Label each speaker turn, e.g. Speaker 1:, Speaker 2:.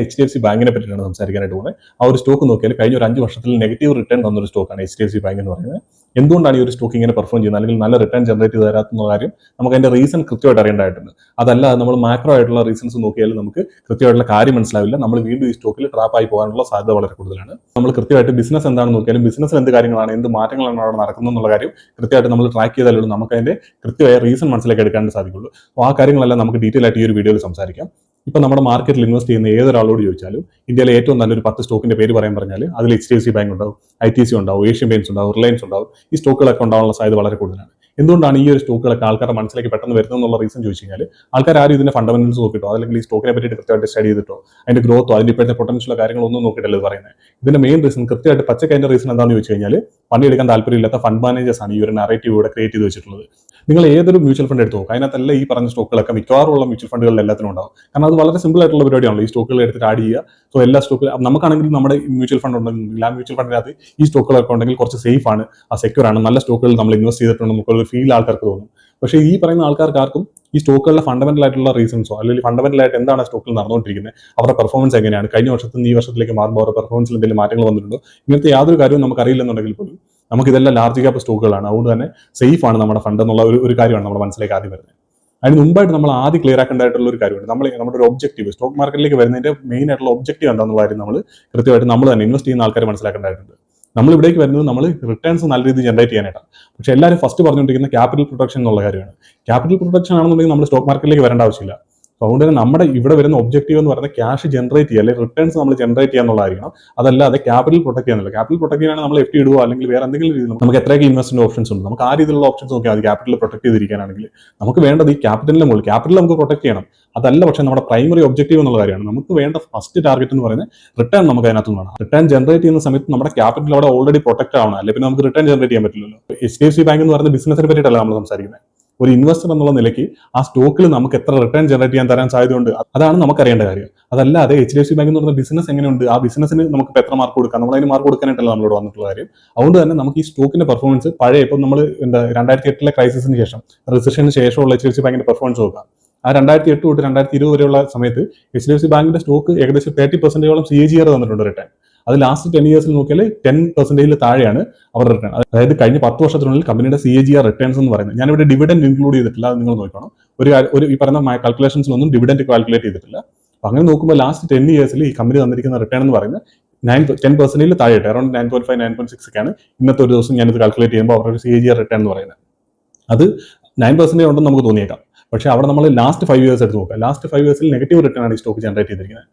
Speaker 1: HDFC ബാങ്കിനെ പറ്റിയാണ് സംസാരിക്കാനായിട്ട് പോകുന്നത്. ആ ഒരു സ്റ്റോക്ക് നോക്കിയാൽ കഴിഞ്ഞ ഒരു 5 വർഷത്തിൽ നെഗറ്റീവ് റിട്ടേൺ തന്നൊരു സ്റ്റോക്കാണ് HDFC ബാങ്ക് എന്ന് പറയുന്നത്. എന്തുകൊണ്ടാണ് ഈ ഒരു സ്റ്റോക്ക് ഇങ്ങനെ പെർഫോം ചെയ്യുന്നത്, അല്ലെങ്കിൽ നല്ല റിട്ടേൺ ജനറേറ്റ് ചെയ്ത് തരാത്തുന്ന കാര്യം നമുക്ക് അതിന്റെ റീസൺ കൃത്യമായിട്ട് അറിയേണ്ടതായിട്ടുണ്ട്. അതല്ല നമ്മൾ മാക്രോ ആയിട്ടുള്ള റീസൺസ് നോക്കിയാൽ നമുക്ക് കൃത്യമായിട്ടുള്ള കാര്യം മനസ്സിലാവില്ല. നമ്മൾ വീണ്ടും ഈ സ്റ്റോക്കിൽ ട്രാപ്പ് ആയി പോകാനുള്ള സാധ്യത വളരെ കൂടുതലാണ്. നമ്മൾ കൃത്യമായിട്ട് ബിസിനസ് എന്താണെന്ന് നോക്കിയാലും ബിസിനസ്സിൽ എന്ത് കാര്യങ്ങളാണ്, എന്ത് മാറ്റങ്ങളാണ് അവിടെ നടക്കുന്നത് എന്നുള്ള കാര്യം കൃത്യമായിട്ട് നമ്മൾ ട്രാക്ക് ചെയ്താലും നമുക്ക് അതിന്റെ കൃത്യമായ റീസൺ മനസ്സിലാക്കി എടുക്കാൻ സാധിക്കുള്ളൂ. അപ്പോൾ ആ കാര്യങ്ങളെല്ലാം നമുക്ക് ഡീറ്റെയിൽ ആയിട്ട് ഈ ഒരു വീഡിയോയിൽ സംസാരിക്കാം. ഇപ്പൊ നമ്മുടെ മാർക്കറ്റിൽ ഇൻവെസ്റ്റ് ചെയ്യുന്ന ഏതൊരാളോട് ചോദിച്ചാലും ഇന്ത്യയിലെ ഏറ്റവും നല്ലൊരു 10 സ്റ്റോക്കിന്റെ പേര് പറയാൻ പറഞ്ഞാൽ അതിൽ HDFC ബാങ്ക് ഉണ്ടാവും, ITC ഉണ്ടാവും, ഏഷ്യൻ പെയിന്റ്സ് ഉണ്ടാവും, റിലയൻസ് ഉണ്ടാവും. ഈ സ്റ്റോക്കുകളൊക്കെ ഉണ്ടാവാനുള്ള സാധ്യത വളരെ കൂടുതലാണ്. എന്തുകൊണ്ടാണ് ഈ ഒരു സ്റ്റോക്കുകളൊക്കെ ആൾക്കാരുടെ മനസ്സിലേക്ക് പെട്ടെന്ന് വരുന്നത് എന്നുള്ള റീസൺ ചോദിച്ചു കഴിഞ്ഞാൽ ആൾക്കാർ ആരും ഇതിന്റെ ഫണ്ടമെന്റൽസ് നോക്കിയിട്ടോ അല്ലെങ്കിൽ ഈ സ്റ്റോക്കിനെ പറ്റിയിട്ട് കൃത്യമായിട്ട് സ്റ്റഡി ചെയ്തിട്ടോ അതിന്റെ ഗ്രോത്തോ അതിന്റെ ഇപ്പോഴത്തെ പൊട്ടൻഷ്യലോ കാര്യങ്ങളൊന്നും നോക്കിയിട്ടല്ല ഇത് പറയുന്നത്. ഇതിന്റെ മെയിൻ റീസൺ കൃത്യമായിട്ട് പച്ചക്കതിന്റെ റീസൺ എന്താണെന്ന് ചോദിച്ചു കഴിഞ്ഞാൽ പണിയെടുക്കാൻ താല്പര്യമില്ലാത്ത ഫണ്ട് മാനേജേഴ്സ് ആണ് ഈ ഒരു നറേറ്റീവ് ഇവിടെ ക്രിയേറ്റ് ചെയ്ത് വെച്ചിട്ടുള്ളത്. നിങ്ങൾ ഏതൊരു മ്യൂച്വൽ ഫണ്ട് എടുത്ത് നോക്കുക, അതിനകത്തല്ല ഈ പറഞ്ഞ സ്റ്റോക്കുകളൊക്കെ മിക്കവാറുള്ള മ്യൂച്വൽ ഫണ്ടുകളിൽ എല്ലാത്തിനും ഉണ്ടാവും. കാരണം അത് വളരെ സിമ്പിൾ ആയിട്ടുള്ള പരിപാടിയാണല്ലോ ഈ സ്റ്റോക്കുകൾ എടുത്തിട്ട് ആഡ് ചെയ്യുക. സോ എല്ലാ സ്റ്റോക്കിൽ നമുക്കാണെങ്കിൽ നമ്മുടെ മ്യൂച്വൽ ഫണ്ട് ഉണ്ടെങ്കിൽ ആ മ്യൂച്വൽ ഫണ്ടിനകത്ത് ഈ സ്റ്റോക്കുകളൊക്കെ ഉണ്ടെങ്കിൽ കുറച്ച് സേഫ് ആണ്, സെക്യൂർ ആണ്, നല്ല സ്റ്റോക്കുകൾ നമ്മൾ ഇൻവെസ്റ്റ് ചെയ്തിട്ടുണ്ട് നമുക്കൊരു ഫീൽ ആൾക്കാർക്ക് തോന്നും. പക്ഷേ ഈ പറയുന്ന ആൾക്കാർക്ക് ആർക്കും ഈ സ്റ്റോക്കുകളുടെ ഫണ്ടമെന്റൽ ആയിട്ടുള്ള റീസൺസോ അല്ലെങ്കിൽ ഫണ്ടമെന്റൽ ആയിട്ട് എന്താണ് സ്റ്റോക്കിൽ നടന്നുകൊണ്ടിരിക്കുന്നത്, അവരുടെ പെർഫോമൻസ് എങ്ങനെയാണ്, കഴിഞ്ഞ വർഷത്തിൽ നിന്ന് ഈ വർഷത്തിലേക്ക് മാറുമ്പോൾ അവരുടെ പെർഫോമൻസിൽ എന്തെങ്കിലും മാറ്റങ്ങൾ വന്നിട്ടുണ്ടോ, ഇങ്ങനത്തെ യാതൊരു കാര്യവും നമുക്ക് അറിയില്ലെന്നുണ്ടെങ്കിൽ പോലും നമുക്ക് ഇതെല്ലാം ലാർജ് ക്യാപ്പ് സ്റ്റോക്കുകളാണ്, അതുകൊണ്ട് തന്നെ സേഫ് ആണ് നമ്മുടെ ഫണ്ട് എന്നുള്ള ഒരു കാര്യമാണ് നമ്മുടെ മനസ്സിലേക്ക് ആദ്യം വരുന്നത്. അതിന് മുമ്പായിട്ട് നമ്മൾ ആദ്യം ക്ലിയർ ആക്കേണ്ടതായിട്ടുള്ള ഒരു കാര്യമുണ്ട്. നമ്മുടെ ഒരു ഒബ്ജക്റ്റീവ്, സ്റ്റോക്ക് മാർക്കറ്റിലേക്ക് വരുന്നതിന്റെ മെയിൻ ആയിട്ടുള്ള ഒബ്ജക്റ്റീവ് എന്താണെന്നുള്ള കാര്യം നമ്മൾ കൃത്യമായിട്ട് നമ്മൾ തന്നെ ഇൻവെസ്റ്റ് ചെയ്യുന്ന ആൾക്കാർ മനസ്സിലാക്കേണ്ടതായിട്ടുണ്ട്. നമ്മൾ ഇവിടേക്ക് വരുന്നത് നമ്മൾ റിട്ടേൺസ് നല്ല രീതിയിൽ ജനറേറ്റ് ചെയ്യാനായിട്ടാണ്. പക്ഷേ എല്ലാവരും ഫസ്റ്റ് പറഞ്ഞുകൊണ്ടിരിക്കുന്ന ക്യാപിറ്റൽ പ്രൊട്ടക്ഷൻ എന്നുള്ള കാര്യമാണ്. ക്യാപിറ്റൽ പ്രൊട്ടക്ഷൻ ആണെന്നുണ്ടെങ്കിൽ നമ്മൾ സ്റ്റോക്ക് മാർക്കറ്റിലേക്ക് വരേണ്ട ആവശ്യമില്ല. അതുകൊണ്ട് തന്നെ നമ്മുടെ ഇവിടെ വരുന്ന ഒബ്ജക്റ്റീവ് എന്ന് പറയുന്നത് ക്യാഷ് ജനറേറ്റ് ചെയ്യുക അല്ലെങ്കിൽ റിട്ടേൺസ് നമ്മൾ ജനറേറ്റ് ചെയ്യുക എന്നുള്ളതായിരിക്കണം. അതല്ലാതെ ക്യാപിറ്റൽ പ്രൊട്ടക്ട് ചെയ്യാനുള്ള ക്യാപിറ്റൽ പ്രൊട്ടക്ട് ചെയ്യാനാണ് നമ്മൾ FD ഇടുക അല്ലെങ്കിൽ വേറെ എന്തെങ്കിലും രീതിയിൽ നമുക്ക് എത്രയൊക്കെ ഇൻവെസ്റ്റ്മെന്റ് ഓപ്ഷൻസ് ഉണ്ട്, നമുക്ക് ആ രീതിയിലുള്ള ഓപ്ഷൻസ് നോക്കിയാൽ അത് ക്യാപിറ്റൽ പ്രൊട്ടക്ട് ചെയ്തിരിക്കാനാണെങ്കിൽ നമുക്ക് വേണ്ടത് ഈ ക്യാപിറ്റലിന്റെ മുകളിൽ ക്യാപിറ്റൽ നമുക്ക് പ്രൊട്ടക്ട് ചെയ്യണം. അതല്ല പക്ഷേ നമ്മുടെ പ്രൈമറി ഒബ്ജക്റ്റീവ് എന്നുള്ള കാര്യമാണ്. നമുക്ക് വേണ്ട ഫസ്റ്റ് ടാർഗറ്റ് എന്ന് പറയുന്നത് റിട്ടേൺ നമുക്ക് അതിനകത്ത് വേണം. റിട്ടേൺ ജനറേറ്റ് ചെയ്യുന്ന സമയത്ത് നമ്മുടെ ക്യാപിറ്റൽ അവിടെ ഓൾറെഡി പ്രൊട്ടക്ട് ആവണം, അല്ലെങ്കിൽ പിന്നെ നമുക്ക് റിട്ടേൺ ജനറേറ്റ് ചെയ്യാൻ പറ്റില്ലല്ലോ. HDFC ബാങ്ക് എന്ന് പറയുന്ന ബിസിനസിനെ പറ്റിയിട്ടല്ല നമ്മൾ സംസാരിക്കുന്നത്. ഒരു ഇൻവെസ്റ്റർ എന്നുള്ള നിലയ്ക്ക് ആ സ്റ്റോക്കിൽ നമുക്ക് എത്ര റിട്ടേൺ ജനറേറ്റ് ചെയ്യാൻ തരാൻ സാധ്യതയുണ്ട്, അതാണ് നമുക്ക് അറിയേണ്ട കാര്യം. അതല്ലാതെ HDFC ബാങ്ക് എന്ന് പറയുന്ന ബിസിനസ് എങ്ങനെയുണ്ട്, ആ ബിസിനസ്സിന് നമുക്ക് എത്ര മാർക്ക് കൊടുക്കാം, നമ്മൾ അതിന് മാർക്ക് കൊടുക്കാനായിട്ടല്ല നമ്മളോട് വന്നിട്ടുള്ള കാര്യം. അതുകൊണ്ട് തന്നെ നമുക്ക് ഈ സ്റ്റോക്കിന്റെ പെർഫോമൻസ് പഴയ ഇപ്പം നമ്മൾ 2008 ക്രൈസിസിന് ശേഷം റിസഷന് ശേഷമുള്ള HDFC ബാങ്കിന്റെ പെർഫോമൻസ് നോക്കാം. ആ 2008 തൊട്ട് 2020 വരെയുള്ള സമയത്ത് HDFC ബാങ്കിന്റെ സ്റ്റോക്ക് ഏകദേശം 30% CAGR തന്നിട്ടുണ്ട് റിട്ടേൺ. അത് ലാസ്റ്റ് 10 ഇയേഴ്സിൽ നോക്കിയാൽ 10% താഴെയാണ് അവരുടെ റിട്ടേൺ. അതായത് കഴിഞ്ഞ 10 വർഷത്തിനുള്ളിൽ കമ്പനിയുടെ CAGR റിട്ടേൺസ് എന്ന് പറയുന്നത്, ഞാനിവിടെ ഡിവിഡൻഡ് ഇൻക്ലൂഡ് ചെയ്തിട്ടില്ല, അത് നിങ്ങൾ നോക്കണം. ഒരു ഈ പറയുന്ന കാൽക്കുലേഷൻസിലൊന്നും ഡിവിഡൻഡ് കാൽക്കുലേറ്റ് ചെയ്തിട്ടില്ല. അപ്പൊ അങ്ങനെ നോക്കുമ്പോൾ ലാസ്റ്റ് 10 ഇയേഴ്സിൽ ഈ കമ്പനി തന്നിരിക്കുന്ന റിട്ടേൺ എന്ന് പറയുന്നത് 10% താഴെയായിട്ട് അറൌണ്ട് 9.5 9.6 ഒക്കെയാണ് ഇന്നത്തെ ഒരു ദിവസം ഞാനിത് കാൽക്കുലേറ്റ് ചെയ്യുമ്പോൾ അവരുടെ CAGR റിട്ടേൺ എന്ന് പറയുന്നത്. അത് 9% ഉണ്ടെന്ന് നമുക്ക് തോന്നിയേക്കാം. പക്ഷേ അവിടെ നമ്മൾ ലാസ്റ്റ് 5 ഇയേഴ്സ് എടുത്ത് നോക്കുക. ലാസ്റ്റ് 5 ഇയേഴ്സിൽ നെഗറ്റീവ് റിട്ടേൺ ആണ് ഈ സ്റ്റോക്ക് ജനറേറ്റ് ചെയ്തിരിക്കുന്നത്.